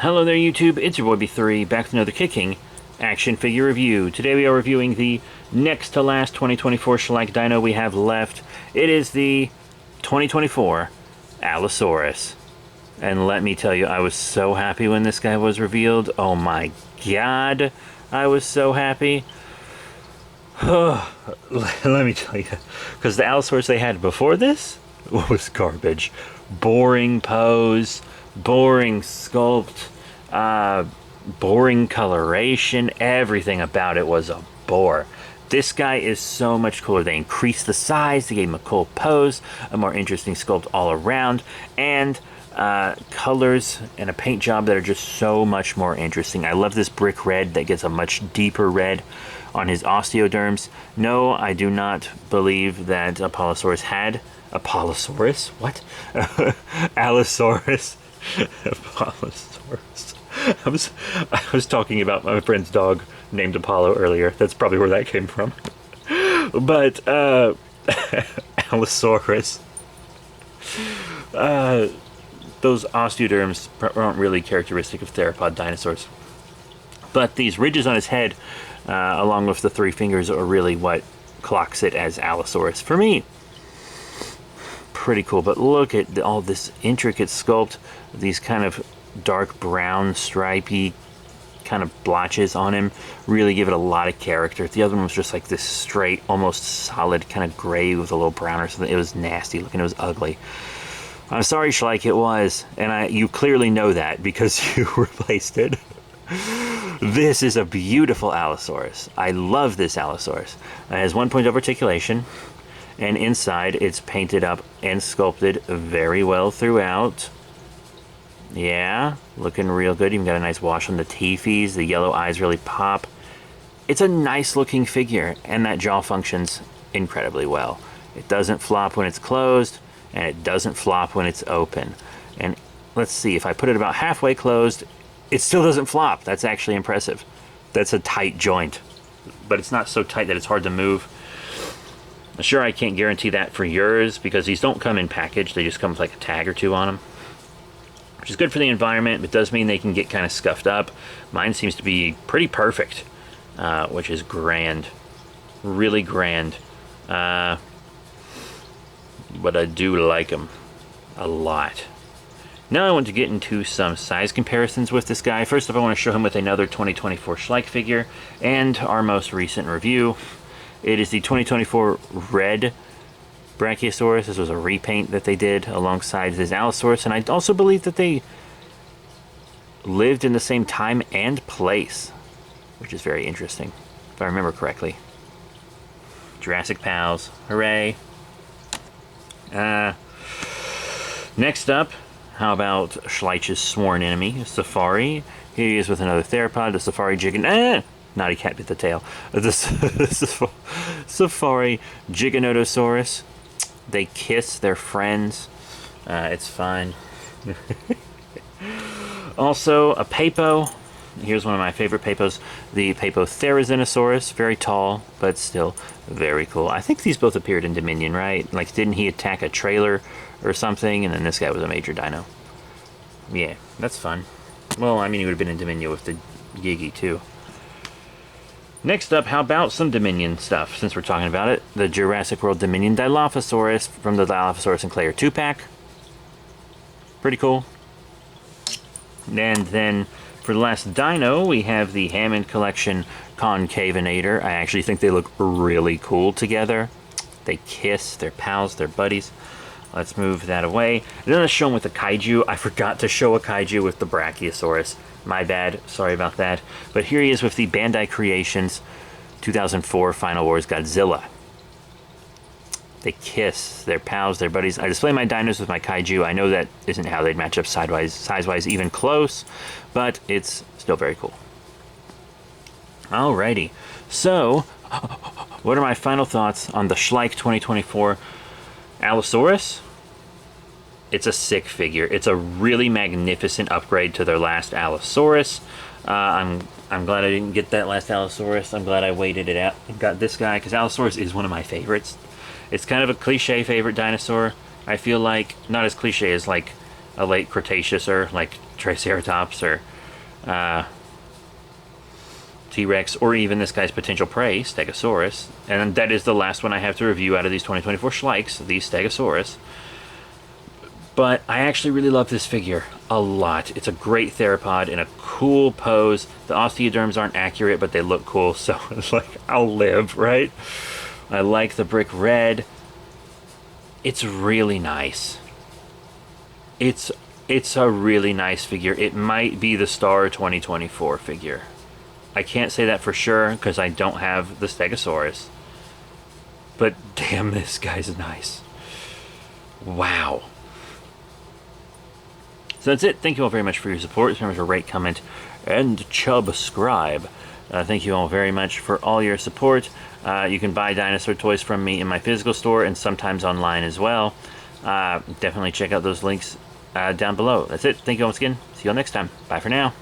Hello there YouTube, it's your boy B3, back with another kicking action figure review. Today we are reviewing the next to last 2024 Schleich Dino we have left. It is the 2024 Allosaurus. And let me tell you, I was so happy when this guy was revealed. Oh my god, I was so happy. Let me tell you, because the Allosaurus they had before this was garbage. Boring pose, boring sculpt, boring coloration, everything about it was a bore. This guy is so much cooler. They increased the size, they gave him a cool pose, a more interesting sculpt all around, and colors and a paint job that are just so much more interesting. I love this brick red that gets a much deeper red on his osteoderms. No, I do not believe that Apollosaurus had Apollosaurus? What? Allosaurus. Apollosaurus. I was talking about my friend's dog named Apollo earlier. That's probably where that came from. But Allosaurus. Those osteoderms aren't really characteristic of theropod dinosaurs. But these ridges on his head, along with the three fingers, are really what clocks it as Allosaurus for me. Pretty cool, but look at all this intricate sculpt, these kind of dark brown stripy kind of blotches on him really give it a lot of character. The other one was just like this straight, almost solid kind of gray with a little brown or something. It was nasty looking, it was ugly. I'm sorry, Schleich, it was, and you clearly know that because you replaced it. This is a beautiful Allosaurus. I love this Allosaurus. It has 1 point of articulation, and inside it's painted up and sculpted very well throughout. Yeah, looking real good. Even got a nice wash on the teethies. The yellow eyes really pop. It's a nice looking figure, and that jaw functions incredibly well. It doesn't flop when it's closed, and it doesn't flop when it's open. And let's see, if I put it about halfway closed, it still doesn't flop. That's actually impressive. That's a tight joint, but it's not so tight that it's hard to move. Sure, I can't guarantee that for yours because these don't come in package. They just come with like a tag or two on them, which is good for the environment, but does mean they can get kind of scuffed up. Mine seems to be pretty perfect, which is grand. Really grand. But I do like them a lot. Now I want to get into some size comparisons with this guy. First up, I want to show him with another 2024 Schleich figure and our most recent review. It is the 2024 red Brachiosaurus. This was a repaint that they did alongside this Allosaurus, and I also believe that they lived in the same time and place, which is very interesting, if I remember correctly. Jurassic pals, hooray. Next up, how about Schleich's sworn enemy, Safari? Here he is with another theropod, the Safari Naughty cat bit the tail. The Safari Giganotosaurus. They kiss their friends. It's fine. Also, a Papo. Here's one of my favorite Papos, the Papotherizinosaurus. Very tall, but still very cool. I think these both appeared in Dominion, right? Like, didn't he attack a trailer or something? And then this guy was a major dino. Yeah, that's fun. Well, I mean, he would have been in Dominion with the Gigi, too. Next up, how about some Dominion stuff, since we're talking about it? The Jurassic World Dominion Dilophosaurus from the Dilophosaurus and Clayer 2-pack. Pretty cool. And then, for the last dino, we have the Hammond Collection Concavinator. I actually think they look really cool together. They kiss, they're pals, they're buddies. Let's move that away. And then let's show them with the Kaiju. I forgot to show a Kaiju with the Brachiosaurus. My bad, sorry about that. But here he is with the Bandai Creations 2004 Final Wars Godzilla. They kiss, they're pals, they're buddies. I display my dinos with my Kaiju. I know that isn't how they'd match up size-wise, even close, but it's still very cool. Alrighty, so what are my final thoughts on the Schleich 2024 Allosaurus? It's a sick figure. It's a really magnificent upgrade to their last Allosaurus. I'm glad I didn't get that last Allosaurus. I'm glad I waited it out and got this guy, because Allosaurus is one of my favorites. It's kind of a cliche favorite dinosaur. I feel like not as cliche as like a late Cretaceous or like Triceratops or T-Rex, or even this guy's potential prey, Stegosaurus. And that is the last one I have to review out of these 2024 Schleichs, the Stegosaurus. But I actually really love this figure a lot. It's a great theropod in a cool pose. The osteoderms aren't accurate, but they look cool, so it's like, I'll live, right? I like the brick red. It's really nice. It's a really nice figure. It might be the Star 2024 figure. I can't say that for sure because I don't have the Stegosaurus. But damn, this guy's nice. Wow. So that's it. Thank you all very much for your support. Remember to rate, comment, and subscribe. Thank you all very much for all your support. You can buy dinosaur toys from me in my physical store and sometimes online as well. Definitely check out those links down below. That's it. Thank you all once again. See you all next time. Bye for now.